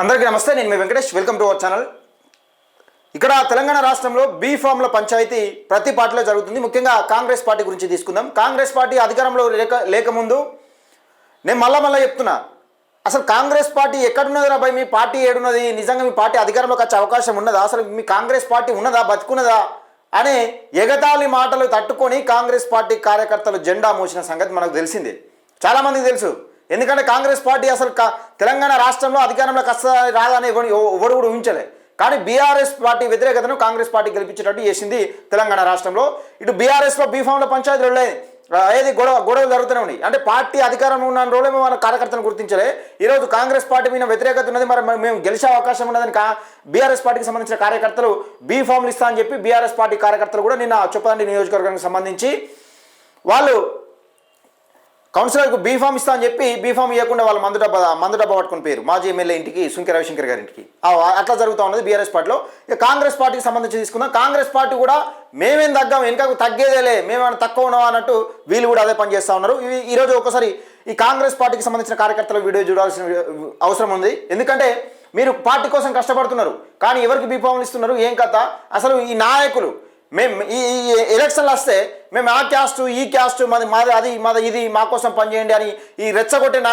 అందరికీ నమస్తే. నేను మీ Venkatesh. Welcome to our channel. ఇక్కడ తెలంగాణ రాష్ట్రంలో బీ ఫామ్ల పంచాయతీ ప్రతి పార్టీలో జరుగుతుంది. ముఖ్యంగా కాంగ్రెస్ పార్టీ గురించి తీసుకుందాం. కాంగ్రెస్ పార్టీ అధికారంలో లేకముందు నేను మళ్ళా చెప్తున్నా, అసలు కాంగ్రెస్ పార్టీ ఎక్కడున్నది రా భయ్? మీ పార్టీ ఏడున్నది? నిజంగా మీ పార్టీ అధికారంలోకి వచ్చే అవకాశం ఉన్నదా? అసలు మీ కాంగ్రెస్ పార్టీ ఉన్నదా, బతుకున్నదా అనే ఎగతాళి మాటలు తట్టుకొని కాంగ్రెస్ పార్టీ కార్యకర్తలు జెండా మోసిన సంగతి మనకు తెలిసిందే, చాలామందికి తెలుసు. ఎందుకంటే కాంగ్రెస్ పార్టీ అసలు తెలంగాణ రాష్ట్రంలో అధికారంలోకి వస్తుందా రాదా అని ఎవడు కూడా ఊహించలే. కానీ బీఆర్ఎస్ పార్టీ వ్యతిరేకతను కాంగ్రెస్ పార్టీ గెలిపించేటట్టు చేసింది తెలంగాణ రాష్ట్రంలో. ఇటు బీఆర్ఎస్లో బీఫామ్ల పంచాయతీలు ఏది గొడవలు జరుగుతూనే ఉన్నాయి. అంటే పార్టీ అధికారంలో ఉన్న రోజులేమో మన కార్యకర్తలను గుర్తించలే. ఈరోజు కాంగ్రెస్ పార్టీ మీద వ్యతిరేకత ఉన్నది, మరి మేము గెలిచే అవకాశం ఉన్నదని బీఆర్ఎస్ పార్టీకి సంబంధించిన కార్యకర్తలు బీఫామ్లు ఇస్తా అని చెప్పి బీఆర్ఎస్ పార్టీ కార్యకర్తలు కూడా నిన్న చొప్పదండి నియోజకవర్గానికి సంబంధించి వాళ్ళు కౌన్సిలర్కు బీఫామ్ ఇస్తా అని చెప్పి బీఫామ్ ఇవ్వకుండా వాళ్ళు మందు డబ్బా పట్టుకుని పేరు మాజీ ఎమ్మెల్యే ఇంటికి సుంకె రవిశంకర్ గారి ఇంటికి. అట్లా జరుగుతూ ఉన్నది బీఆర్ఎస్ పార్టీలో. ఇక కాంగ్రెస్ పార్టీకి సంబంధించి తీసుకుందాం. కాంగ్రెస్ పార్టీ కూడా మేమేం తగ్గాం, వెనుకకు తగ్గేదేలే, మేమేమైనా తక్కువ ఉన్నావా అన్నట్టు వీళ్ళు కూడా అదే పని చేస్తూ ఉన్నారు. ఈరోజు ఒకసారి ఈ కాంగ్రెస్ పార్టీకి సంబంధించిన కార్యకర్తల వీడియో చూడాల్సిన అవసరం ఉంది. ఎందుకంటే మీరు పార్టీ కోసం కష్టపడుతున్నారు, కానీ ఎవరికి బీఫామ్లు ఇస్తున్నారు, ఏం కథ? అసలు ఈ నాయకులు మేము ఈ ఎలక్షన్లు వస్తే మేము ఆ క్యాస్ట్ ఈ క్యాస్ట్ మాది అది మాది ఇది మా కోసం పనిచేయండి అని ఈ రెచ్చగొట్టిన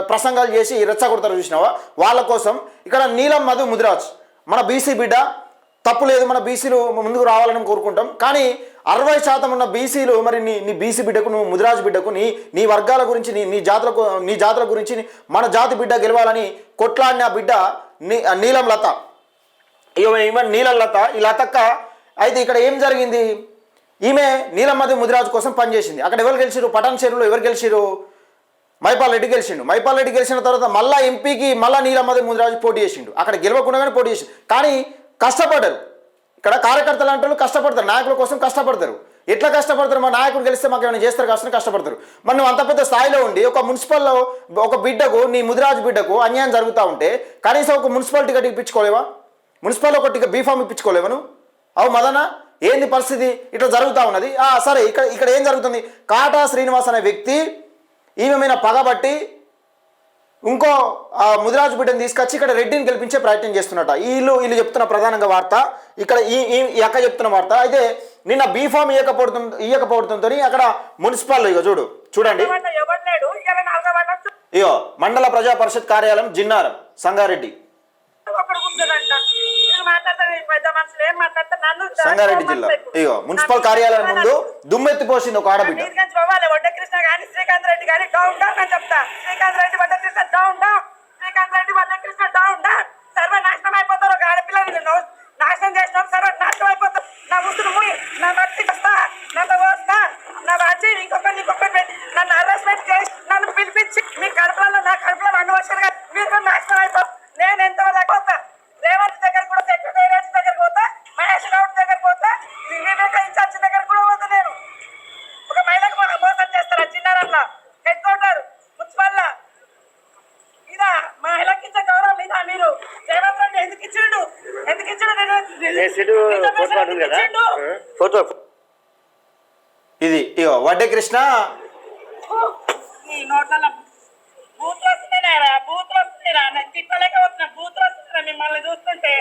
ప్రసంగాలు చేసి రెచ్చగొడతారు చూసినావా, వాళ్ళ కోసం. ఇక్కడ నీలం మధు ముదిరాజ్ మన బీసీ బిడ్డ, తప్పు లేదు, మన బీసీలు ముందుకు రావాలని కోరుకుంటాం. కానీ 60% ఉన్న బీసీలు మరి నీ బీసీ బిడ్డకు, నువ్వు ముదిరాజు బిడ్డకు, నీ వర్గాల గురించి, నీ జాతుల గురించి మన జాతి బిడ్డ గెలవాలని కొట్లాడిన బిడ్డ నీలం లత. ఈవెన్ నీలం లత, ఈ లతక్క అయితే ఇక్కడ ఏం జరిగింది, ఈమె నీలమ్మది ముదిరాజు కోసం పనిచేసింది. అక్కడ ఎవరు గెలిచిరు? పటాన్ చెరువులో ఎవరు గెలిచిరు? మైపాల్ రెడ్డి గెలిచిండు. మైపాల్ రెడ్డి గెలిచిన తర్వాత మళ్ళీ ఎంపీకి మళ్ళీ నీలమ్మది ముదిరాజు పోటీ చేసిండు. అక్కడ గెలవకుండానే పోటీ చేసిండు, కానీ కష్టపడ్డారు. ఇక్కడ కార్యకర్తలు అంటే కష్టపడతారు, నాయకుల కోసం కష్టపడతారు. ఎట్లా కష్టపడతారు? మా నాయకుడు గెలిస్తే మాకు ఏమైనా చేస్తారు కాబట్టి కష్టపడతారు. మరి నువ్వు అంత పెద్ద స్థాయిలో ఉండి ఒక మున్సిపల్లో ఒక బిడ్డకు, నీ ముదిరాజు బిడ్డకు అన్యాయం జరుగుతూ ఉంటే కనీసం ఒక మున్సిపల్ టికెట్ ఇప్పించుకోలేవా? మున్సిపల్లో ఒక టికెట్ బీఫామ్ ఇప్పించుకోలేవా నువ్వు? అవు మదన, ఏంది పరిస్థితి? ఇట్లా జరుగుతూ ఉన్నది. సరే, ఇక్కడ ఏం జరుగుతుంది? కాటా శ్రీనివాస్ అనే వ్యక్తి ఈమె మీద పగబట్టి ఇంకో ముదిరాజు బిడ్డను తీసుకొచ్చి ఇక్కడ రెడ్డిని గెలిపించే ప్రయత్నం చేస్తున్నట. వీళ్ళు చెప్తున్న ప్రధానంగా వార్త, ఇక్కడ ఈ అక్క చెప్తున్న వార్త. అయితే నిన్న బీఫామ్ ఇవ్వకపోవడంతో అక్కడ మున్సిపల్ చూడండి, ఇగో మండల ప్రజా పరిషత్ కార్యాలయం జిన్నారం సంగారెడ్డి, సంగారెడ్డి జిల్లా. ఇగో మున్సిపల్ కార్యాలయం ముందు దుమ్మెత్తిపోసింది ఒక ఆడబిడ్డ. వడ్డకృష్ణ గాని శ్రీకాంత్ రెడ్డి గాని డౌన్ డౌన్ అని చెప్తా. Srikanth Reddy Vaddakrishna down down, Srikanth Reddy Vaddakrishna down down. సర్వనాశనం అయిపోతారు. ఒక ఆడపిల్లని నాశనం చేసిన సర్వనాశనం అయిపోతారు. నా ముసులు ముయి, నా భక్తి వస్తా, నా వస్తా, నా వచ్చి ఇంకొకటి నన్ను అరెస్ట్మెంట్ చేసి నన్ను పిలిపించి మీ కడుపులలో నా కడుపులో 2 వర్షాలుగా మీరు నాశనం అయిపోతారు. నేను ఎంతవరకు పోతా, రేవంత్ దగ్గర కూడా, సెక్రటేరియట్ దగ్గర పోతా, మహేష్ గౌడ్ దగ్గర పోతా, వివేక ఇన్ఛార్జ్ దగ్గర కూడా పోతా. నేను ఒక మహిళకు మోసం చేస్తారా? చిన్నారంలో హెడ్ క్వార్టర్ మున్సిపల్ ఇదా మహిళకి ఇచ్చే గౌరవం ఇదా? మీరు రేవంత్ రెడ్డి ఎందుకు ఇచ్చిండు? ఇది ఇగో వడ్డే కృష్ణ. ఈ నోట్ల బూతులు వస్తున్నాయి, బూతులు వస్తున్నాయి, తిప్పలేక వస్తున్నా, బూతులు వస్తున్నాయి. మిమ్మల్ని చూస్తుంటే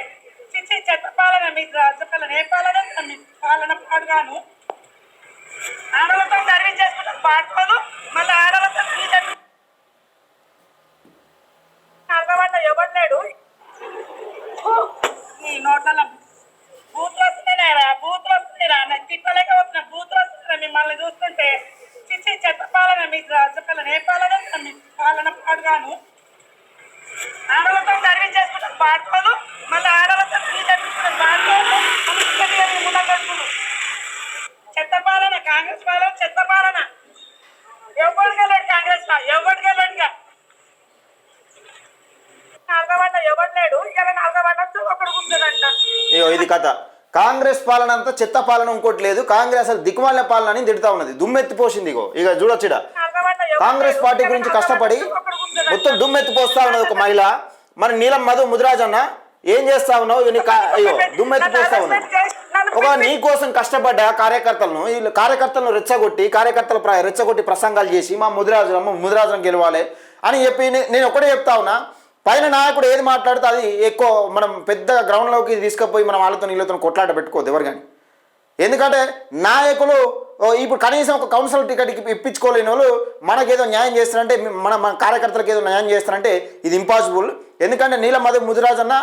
చిచ్చి చెత్త పాలన, మీ రాజ్యపాలన ఏ పాలన? మీ పాలన పాడుగాను. ఆడలతో సర్వీస్ చేసుకుంటారు పాడుకోదు, మళ్ళీ ఆడలతో ఇవ్వట్లేడు. ఈ నోట్ల బూతులు వస్తున్నాయి, బూతులు వస్తున్నాయి, తిప్పలేక వస్తున్నా, బూతులు వస్తున్నాయి. మిమ్మల్ని చూస్తుంటే చిచ్చి చెత్త పాలన, మీ రాజ్యపాలన ఏ పాలన? మీ పాలన పాడుగాను. ఆడలతో సర్వీస్ చేసుకుంటారు పాడుకోదు, మళ్ళీ ఆడలతో పాడుకోదు. చెత్త పాలన, కాంగ్రెస్ పాలన చెత్త పాలన. ఎవరికి వెళ్ళాడు కాంగ్రెస్ లో? ఎవరికి వెళ్ళాడుగా? ఇవ్వట్లేడు. ఇలా 4వ వార్డు ఒకడు కూర్చోదంట. ఇది కథ. కాంగ్రెస్ పాలన అంతా చెత్త పాలన, ఇంకోటి లేదు. కాంగ్రెస్ అసలు దిక్కుమాలిన పాలన అని తిడుతా ఉన్నది, దుమ్మెత్తిపోసింది. ఇక చూడొచ్చుడ కాంగ్రెస్ పార్టీ గురించి కష్టపడి మొత్తం దుమ్మెత్తిపోస్తా ఉన్నది ఒక మహిళ. మరి నీలం మధు ముదిరాజ్ అన్న ఏం చేస్తా ఉన్నావు? అయ్యో దుమ్మెత్తిపోస్తా ఉన్నావు. ఒక నీ కోసం కష్టపడ్డ కార్యకర్తలను రెచ్చగొట్టి ప్రసంగాలు చేసి మా ముదిరాజులను గెలవాలి అని చెప్పి నేను ఒకటే చెప్తా ఉన్నా. పైన నాయకుడు ఏది మాట్లాడితే అది ఎక్కువ మనం పెద్ద గ్రౌండ్లోకి తీసుకుపోయి మనం వాళ్ళతో నీళ్ళతో కొట్లాట పెట్టుకోవద్దు ఎవరు కానీ. ఎందుకంటే నాయకులు ఇప్పుడు కనీసం ఒక కౌన్సిల్ టికెట్ ఇప్పించుకోలేని వాళ్ళు మనకేదో న్యాయం చేస్తారంటే మన కార్యకర్తలకు ఏదో న్యాయం చేస్తారంటే ఇది ఇంపాసిబుల్. ఎందుకంటే నీలమద ముదిరాజన్న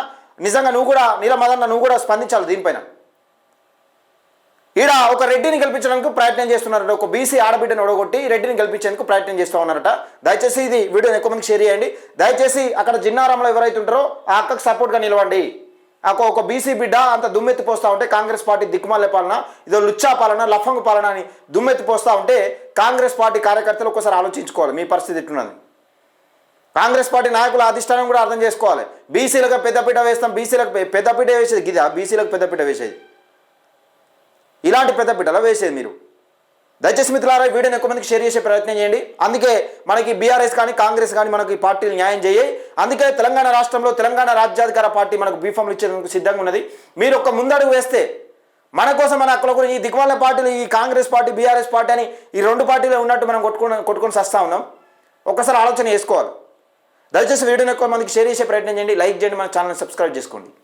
నిజంగా నువ్వు కూడా స్పందించాలి దీనిపైన. ఈడ ఒక రెడ్డిని గెలిపించడానికి ప్రయత్నం చేస్తున్నారట, ఒక బీసీ ఆడబిడ్డను ఒడగొట్టి రెడ్డిని గెలిపించేందుకు ప్రయత్నం చేస్తూ ఉన్నారట. దయచేసి ఇది వీడియోని ఎక్కువ మందికి షేర్ చేయండి. దయచేసి అక్కడ జిన్నారంలో ఎవరైతే ఉంటారో ఆ అక్కకు సపోర్ట్గా నిలవండి. ఒక బీసీ బిడ్డ అంత దుమ్మెత్తి పోస్తూ ఉంటే కాంగ్రెస్ పార్టీ దిక్కుమాలే పాలన, ఇదో లుచ్చా పాలన, లఫంగు పాలన అని దుమ్మెత్తి పోస్తూ ఉంటే కాంగ్రెస్ పార్టీ కార్యకర్తలు ఒకసారి ఆలోచించుకోవాలి మీ పరిస్థితి ఎట్లున్నది. కాంగ్రెస్ పార్టీ నాయకుల అధిష్టానం కూడా అర్థం చేసుకోవాలి. బీసీలకు పెద్దపీట వేస్తాం, బీసీలకు పెద్దపీట వేసేది గిదా, బీసీలకు పెద్దపీట వేసేది ఇలాంటి పెద్దపీటలో వేసేది మీరు. దయచేసి మిత్రులారా వీడియోని ఎక్కువ మందికి షేర్ చేసే ప్రయత్నం చేయండి. అందుకే మనకి బీఆర్ఎస్ కానీ కాంగ్రెస్ కానీ మనకి పార్టీలు న్యాయం చేయాయి. అందుకే తెలంగాణ రాష్ట్రంలో తెలంగాణ రాజ్యాధికార పార్టీ మనకు బీఫామ్లు ఇచ్చేందుకు సిద్ధంగా ఉన్నది. మీరు ఒక ముందడుగు వేస్తే మన కోసం మన హక్కుల గురించి ఈ దిక్కుమాల పార్టీలు, ఈ కాంగ్రెస్ పార్టీ బీఆర్ఎస్ పార్టీ అని ఈ రెండు పార్టీలు ఉన్నట్టు మనం కొట్టుకొని సస్తా ఉన్నాం. ఒక్కసారి ఆలోచన చేసుకోవాలి. దయచేసి వీడియోని ఎక్కువ మందికి షేర్ చేసే ప్రయత్నం చేయండి, లైక్ చేయండి, మన ఛానల్ని సబ్స్క్రైబ్ చేసుకోండి.